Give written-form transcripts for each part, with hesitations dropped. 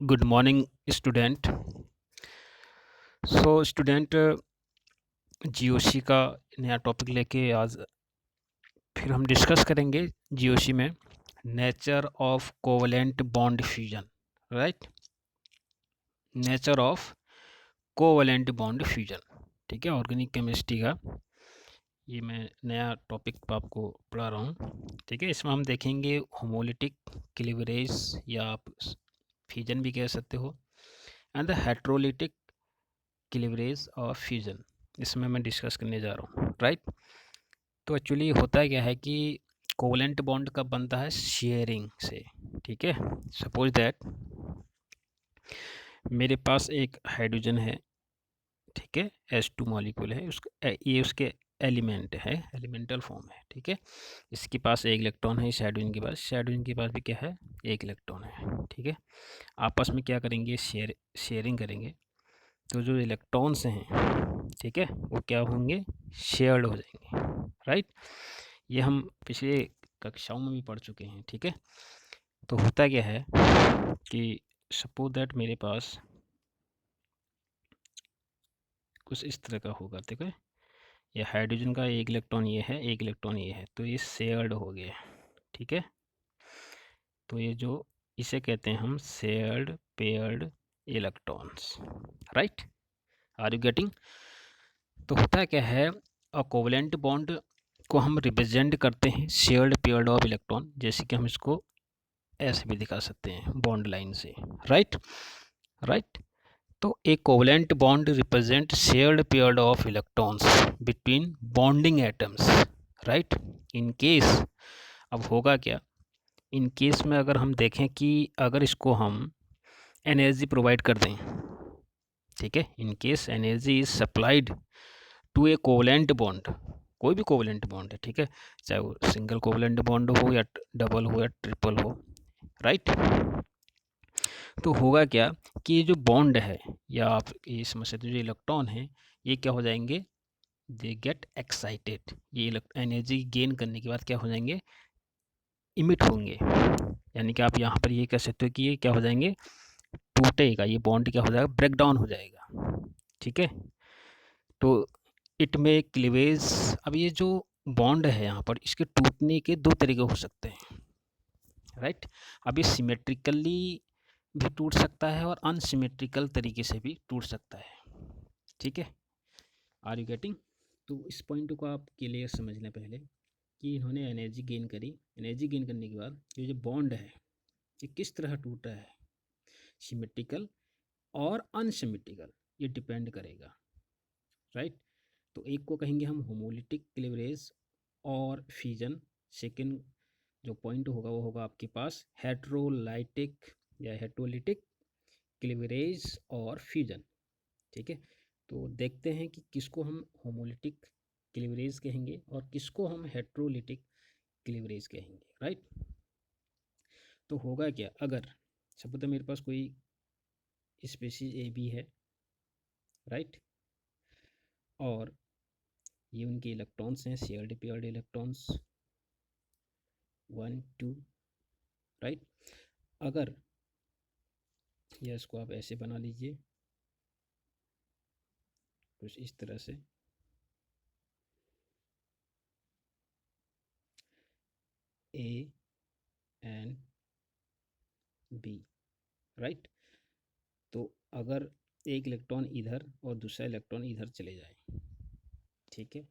Good morning student. So student, GOC का नया topic लेके आज फिर हम डिस्कस करेंगे जीओसी में nature of covalent bond fusion. Right, nature of covalent bond fusion. ठीक है, ऑर्गेनिक केमिस्ट्री का ये मैं नया टॉपिक आपको पढ़ा रहा हूँ। ठीक है, इसमें हम देखेंगे होमोलिटिक क्लीवरेज या आप फ्यूजन भी कह सकते हो, एंड द हेट्रोलिटिक क्लीवरेज और फ्यूजन, इसमें मैं डिस्कस करने जा रहा हूँ। राइट, तो एक्चुअली होता क्या है कि कोवलेंट बॉन्ड कब बनता है? शेयरिंग से। ठीक है, सपोज दैट मेरे पास एक हाइड्रोजन है। ठीक है, H2 मॉलिक्यूल है, उसका ये उसके एलिमेंट है, एलिमेंटल फॉर्म है। ठीक है, इसके पास एक इलेक्ट्रॉन है, इस हाइड्रोजन के पास, हाइड्रोजन के पास भी क्या है? एक इलेक्ट्रॉन है। ठीक है, आपस में क्या करेंगे? शेयरिंग करेंगे। तो जो इलेक्ट्रॉन्स हैं, ठीक है, वो क्या होंगे? शेयर्ड हो जाएंगे। राइट, ये हम पिछले कक्षाओं में भी पढ़ चुके हैं। ठीक है, तो होता क्या है कि सपोज दैट मेरे पास कुछ इस तरह का होगा। ठीक है, ये हाइड्रोजन का एक इलेक्ट्रॉन ये है, एक इलेक्ट्रॉन ये है, तो ये शेयर्ड हो गया। ठीक है, तो ये जो इसे कहते हैं हम shared paired electrons. Right, are you getting? तो होता क्या है, अ कोवलेंट बॉन्ड को हम रिप्रेजेंट करते हैं शेयर्ड पेयर्ड ऑफ इलेक्ट्रॉन, जैसे कि हम इसको ऐसे भी दिखा सकते हैं बॉन्ड लाइन से। राइट, राइट, तो a covalent bond represent shared paired of electrons between bonding atoms. Right, in case, अब होगा क्या, इन केस में अगर हम देखें कि अगर इसको हम एनर्जी प्रोवाइड कर दें। ठीक है, in case energy is supplied to a covalent bond, कोई भी कोवलेंट बॉन्ड है। ठीक है, चाहे वो सिंगल कोवलेंट बॉन्ड हो या डबल हो या ट्रिपल हो। राइट, तो होगा क्या कि ये जो बॉन्ड है या आप ये समझ सकते हो, जो इलेक्ट्रॉन है ये क्या हो जाएंगे? They get excited. ये एनर्जी गेन करने के बाद क्या हो जाएंगे? इमिट होंगे। यानी कि आप यहाँ पर ये कह सकते हो कि ये क्या हो जाएंगे? टूटेगा, ये बॉन्ड क्या हो जाएगा? ब्रेक डाउन हो जाएगा। ठीक है, तो इट में क्लीवेज। अब ये जो बॉन्ड है यहाँ पर, इसके टूटने के दो तरीके हो सकते हैं। राइट, अब ये सिमेट्रिकली भी टूट सकता है और अनसिमेट्रिकल तरीके से भी टूट सकता है। ठीक है, आर यू गेटिंग? तो इस पॉइंट को आप क्लियर समझ लें पहले कि इन्होंने एनर्जी गेन करी। एनर्जी गेन करने के बाद ये जो बॉन्ड है ये किस तरह टूटा है? सिमेट्रिकल और अनसिमेट्रिकल, ये डिपेंड करेगा। राइट, तो एक को कहेंगे हम होमोलिटिक क्लीवरेज और फ्यूजन। सेकंड जो पॉइंट होगा वो होगा आपके पास हेट्रोलाइटिक या हेट्रोलिटिक क्लीवरेज और फ्यूजन। ठीक है, तो देखते हैं कि किसको हम होमोलिटिक क्लीवरेज कहेंगे और किसको हम हेट्रोलिटिक क्लीवरेज कहेंगे। राइट, तो होगा क्या, अगर सपोज मेरे पास कोई स्पीशीज ए बी है। राइट, और ये उनके इलेक्ट्रॉन्स हैं, शेयर्ड पेयर्ड इलेक्ट्रॉन्स 1 2। राइट, अगर या इसको आप ऐसे बना लीजिए कुछ इस तरह से, ए एंड बी। राइट, तो अगर एक इलेक्ट्रॉन इधर और दूसरा इलेक्ट्रॉन इधर चले जाए। ठीक है,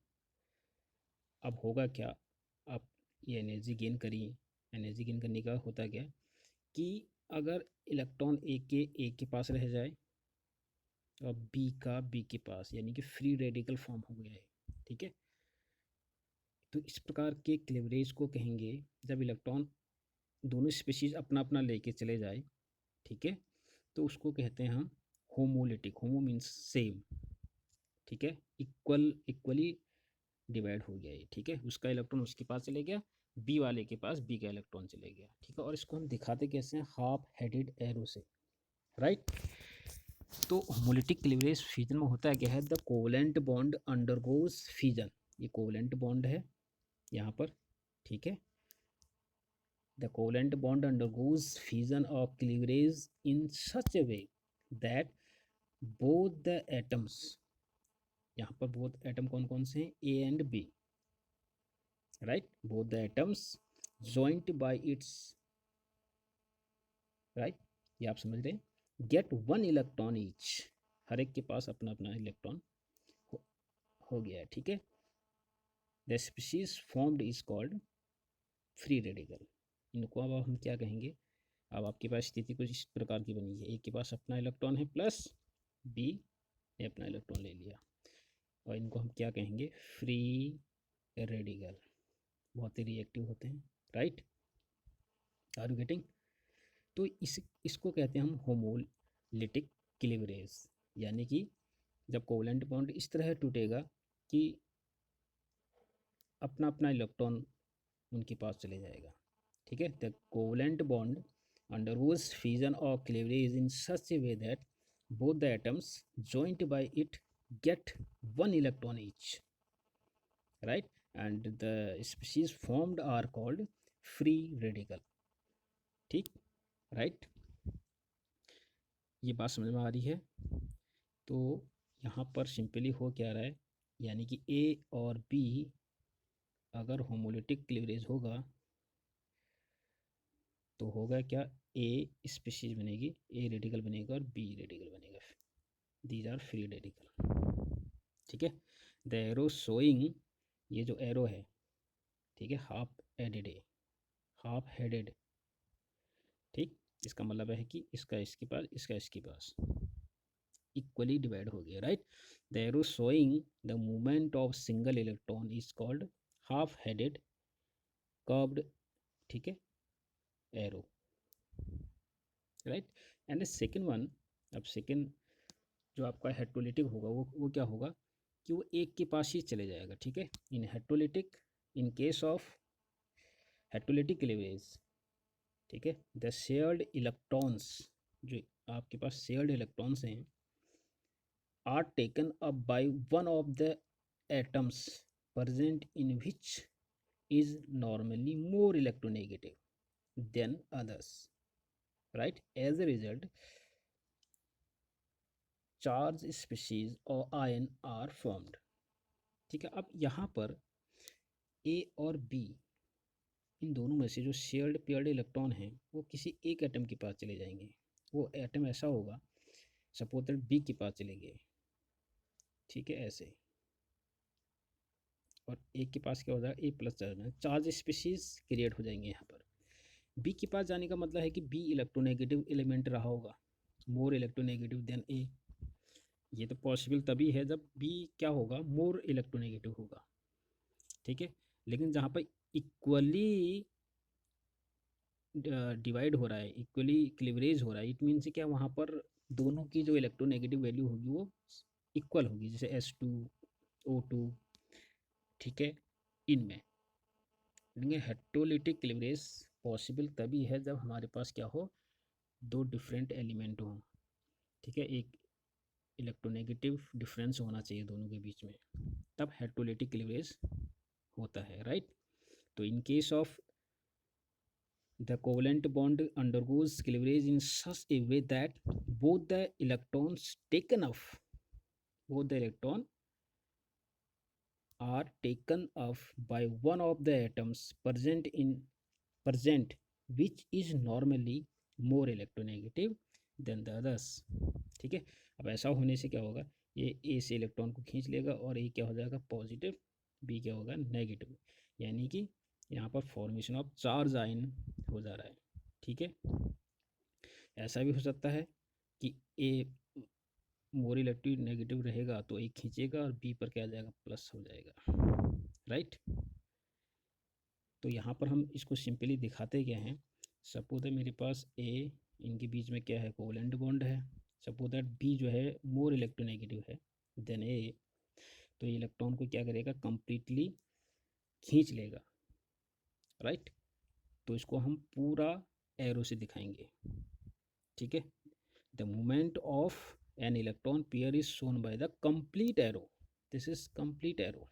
अब होगा क्या, आप ये एनर्जी गेन करिए। एनर्जी गेन करने का होता क्या कि अगर इलेक्ट्रॉन ए के पास रह जाए और बी का बी के पास, यानी कि फ्री रेडिकल फॉर्म हो गया है। ठीक है, तो इस प्रकार के क्लीवरेज को कहेंगे जब इलेक्ट्रॉन दोनों स्पीशीज अपना अपना लेके चले जाए। ठीक है, तो उसको कहते हैं हम होमोलिटिक। होमो मीन्स सेम। ठीक है, इक्वली डिवाइड हो गया ये। ठीक है, उसका इलेक्ट्रॉन उसके पास चले गया, बी वाले के पास बी का इलेक्ट्रॉन चले गया। ठीक है, और इसको हम दिखाते कैसे हैं? हाफ हेडेड एरो से। राइट, तो होमोलिटिक क्लीवरेज फ्यूजन में होता है क्या है? The covalent bond undergoes fusion. ये कोवलेंट बॉन्ड है यहाँ पर। ठीक है, the covalent bond undergoes fusion और cleavage in such a way that both the atoms, यहाँ पर बोथ एटम कौन कौन से हैं, A and B, right, both the atoms joint by its, right, ये आप समझ रहे हैं, गेट वन इलेक्ट्रॉन ईच, हर एक के पास अपना अपना इलेक्ट्रॉन हो गया है, ठीक है। The species formed is called free radical. इनको अब हम क्या कहेंगे, अब आपके पास स्थिति कुछ इस प्रकार की बनी है, एक के पास अपना इलेक्ट्रॉन है प्लस बी ने अपना इलेक्ट्रॉन ले लिया, और इनको हम क्या कहेंगे, फ्री रेडिकल, बहुत ही रिएक्टिव होते हैं, राइट, आर यू गेटिंग। तो इसको कहते हैं हम होमोलिटिक क्लीवरेज, यानी कि जब कोवेलेंट बॉन्ड इस तरह टूटेगा कि अपना अपना इलेक्ट्रॉन उनके पास चले जाएगा, ठीक है। The covalent bond undergoes fission or cleavage in such a way that both the atoms joined by it get one electron each, right, and the species formed are called free radical, ठीक, right, ये बात समझ में आ रही है। तो यहाँ पर सिंपली हो क्या रहा है, यानी कि ए और बी अगर होमोलिटिक क्लीवरेज होगा तो होगा क्या, ए स्पीशीज बनेगी, ए रेडिकल बनेगा और बी रेडिकल बनेगा, दीज आर फ्री रेडिकल, ठीक है। द एरो शोइंग, ये जो एरो है, ठीक है, हाफ हेडेड है, हाफ हेडेड, ठीक, इसका मतलब है कि इसका इसके पास, इसका इसके पास इक्वली डिवाइड हो गया, right. The arrow showing the movement of single electron is called half headed curved, ठीक है, arrow, right. And the second one, अब सेकेंड जो आपका हेट्रोलिटिक होगा वो क्या होगा कि वो एक के पास ही चले जाएगा, ठीक है। In heterolytic, in case of heterolytic cleavage, ठीक है, द शेयर्ड इलेक्ट्रॉन्स, जो आपके पास शेयर्ड इलेक्ट्रॉन्स हैं, are taken up by one of the atoms present in which is normally more electronegative than others, right, as a result charge species और ion are formed, ठीक है। अब यहाँ पर ए और बी, इन दोनों में से जो शेयर्ड पेयर्ड इलेक्ट्रॉन हैं वो किसी एक एटम के पास चले जाएंगे, वो एटम ऐसा होगा, सपोज दैट बी के पास चले गए, ठीक है, ऐसे, और एक के पास क्या हो जाएगा, ए प्लस चार्ज में चार्ज स्पीशीज क्रिएट हो जाएंगे यहाँ पर। बी के पास जाने का मतलब है कि बी इलेक्ट्रोनेगेटिव एलिमेंट रहा होगा, मोर इलेक्ट्रोनेगेटिव देन ए, ये तो पॉसिबल तभी है जब बी क्या होगा, मोर इलेक्ट्रोनेगेटिव होगा, ठीक है। लेकिन जहाँ पर इक्वली डिवाइड हो रहा है, इक्वली क्लीवरेज हो रहा है, इट मीन्स क्या, वहाँ पर दोनों की जो इलेक्ट्रोनेगेटिव वैल्यू होगी वो इक्वल होगी, जैसे S2O2, ठीक है, इनमें हेट्रोलिटिक क्लीवरेज पॉसिबल तभी है जब हमारे पास क्या हो, दो डिफरेंट एलिमेंट हों, ठीक है, एक इलेक्ट्रोनेगेटिव डिफरेंस होना चाहिए दोनों के बीच में, तब हेट्रोलिटिक क्लीवरेज होता है, राइट। तो इन case of the covalent bond undergoes cleavage in such a way that both the electrons taken off, both the electron are taken off by one of the atoms present which is normally more electronegative than the others, ठीक है। अब ऐसा होने से क्या होगा, ये ए से इलेक्ट्रॉन को खींच लेगा और ए क्या हो जाएगा, पॉजिटिव, बी क्या होगा, नेगेटिव, यानी कि यहाँ पर फॉर्मेशन ऑफ चार्ज आयन हो जा रहा है, ठीक है। ऐसा भी हो सकता है कि ए मोर इलेक्ट्रिक नेगेटिव रहेगा तो ए खींचेगा और बी पर क्या आ जाएगा, प्लस हो जाएगा, राइट। तो यहाँ पर हम इसको सिंपली दिखाते क्या हैं, सपोज है मेरे पास ए, इनके बीच में क्या है, कोवेलेंट बॉन्ड है, सपोज दैट बी जो है मोर इलेक्ट्रोनेगेटिव है देन ए, तो ये इलेक्ट्रॉन को क्या करेगा, कंप्लीटली खींच लेगा, राइट। तो इसको हम पूरा एरो से दिखाएंगे, ठीक है। The movement of an electron pair is shown by the complete arrow, this is complete arrow,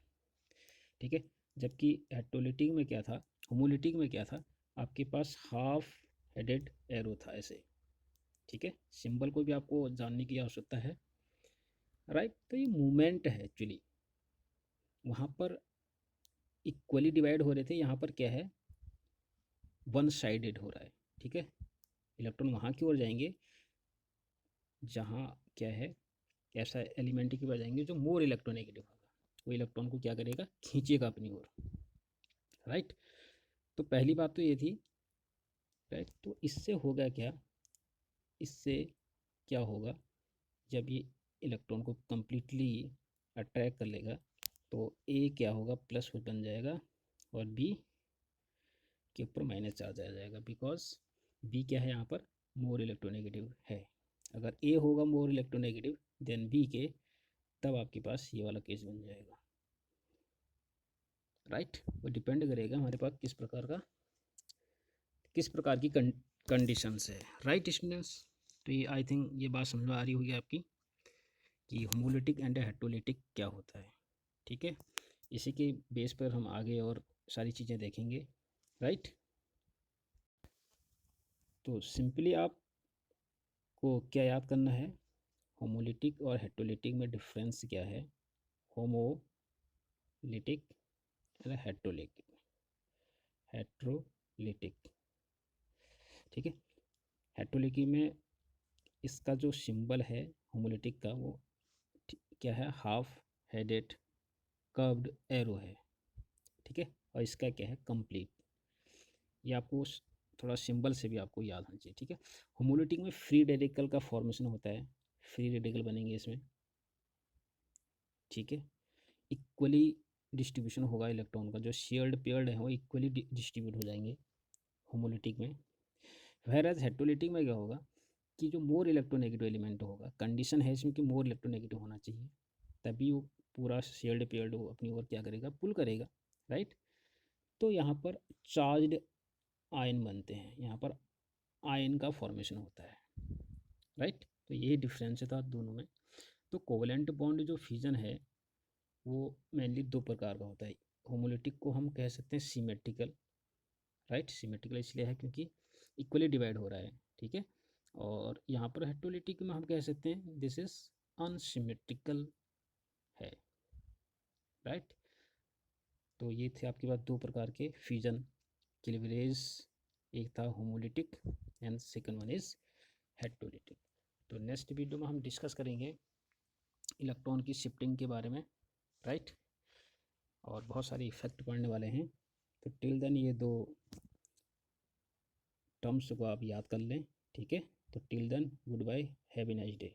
ठीक है। जबकि हेट्रोलिटिक में क्या था, होमोलिटिक में क्या था, आपके पास हाफ हेडेड एरो था ऐसे, ठीक है। सिंबल को भी आपको जानने की आवश्यकता है, राइट। तो ये मूवमेंट है एक्चुअली, वहाँ पर इक्वली डिवाइड हो रहे थे, यहाँ पर क्या है, वन साइडेड हो रहा है, ठीक है। इलेक्ट्रॉन वहाँ की ओर जाएंगे जहाँ क्या है, ऐसा एलिमेंट की ओर जाएंगे जो मोर इलेक्ट्रोनेगेटिव होगा, वो इलेक्ट्रॉन को क्या करेगा, खींचेगा अपनी ओर, राइट। तो पहली बात तो ये थी, राइट। तो इससे होगा क्या, इससे क्या होगा, जब ये इलेक्ट्रॉन को कंप्लीटली अट्रैक्ट कर लेगा तो ए क्या होगा, प्लस बन जाएगा और बी के ऊपर माइनस चार्ज आ जाएगा, बिकॉज बी क्या है यहाँ पर, मोर इलेक्ट्रोनेगेटिव है। अगर ए होगा मोर इलेक्ट्रोनेगेटिव देन बी के, तब आपके पास ये वाला केस बन जाएगा, राइट। वो डिपेंड करेगा हमारे पास किस प्रकार की कंडीशंस है, राइट स्टूडेंट्स। तो ये आई थिंक ये बात समझ में आ रही होगी आपकी कि होमोलिटिक एंड हेट्रोलिटिक क्या होता है, ठीक है। इसी के बेस पर हम आगे और सारी चीज़ें देखेंगे, राइट। तो सिंपली आपको क्या याद करना है, होमोलिटिक और हेट्रोलिटिक में डिफरेंस क्या है, होमोलिटिक और हेट्रोलिटिक, ठीक है। हेट्रोलिटिक में इसका जो सिंबल है होमोलिटिक का, वो क्या है, हाफ हेडेड कर्व्ड एरो है, ठीक है। और इसका क्या है, कंप्लीट। ये आपको थोड़ा सिंबल से भी आपको याद होना चाहिए, ठीक है। होमोलिटिक में फ्री रेडिकल का फॉर्मेशन होता है, फ्री रेडिकल बनेंगे इसमें, ठीक है। इक्वली डिस्ट्रीब्यूशन होगा इलेक्ट्रॉन का, जो शेयर्ड पेयर्ड है वो इक्वली डिस्ट्रीब्यूट हो जाएंगे होमोलिटिक में। वहेराज हेट्रोलिटिक में क्या होगा कि जो मोर इलेक्ट्रोनेगेटिव एलिमेंट होगा, कंडीशन है इसमें कि मोर इलेक्ट्रोनेगेटिव होना चाहिए, तभी वो पूरा शेयर्ड पेयर्ड वो अपनी ओर क्या करेगा, पुल करेगा, राइट। तो यहाँ पर चार्ज्ड आयन बनते हैं, यहाँ पर आयन का फॉर्मेशन होता है, राइट। तो यही डिफरेंस था दोनों में। तो कोवलेंट बॉन्ड जो फ्यूजन है वो मेनली दो प्रकार का होता है। होमोलिटिक को हम कह सकते हैं सिमेट्रिकल, राइट। सिमेट्रिकल इसलिए है क्योंकि इक्वली डिवाइड हो रहा है, ठीक है। और यहाँ पर हेट्रोलिटिक में हम कह सकते हैं दिस इज अनसिमेट्रिकल है, राइट। तो ये थे आपके पास दो प्रकार के फ्यूजन के लिवरेज, एक था homolytic and second one is heterolytic. तो नेक्स्ट वीडियो में हम डिस्कस करेंगे इलेक्ट्रॉन की शिफ्टिंग के बारे में, राइट। और बहुत सारे इफेक्ट पड़ने वाले हैं। तो टिल देन ये दो टर्म्स को आप याद कर लें, ठीक है। तो till then good bye, have a nice day.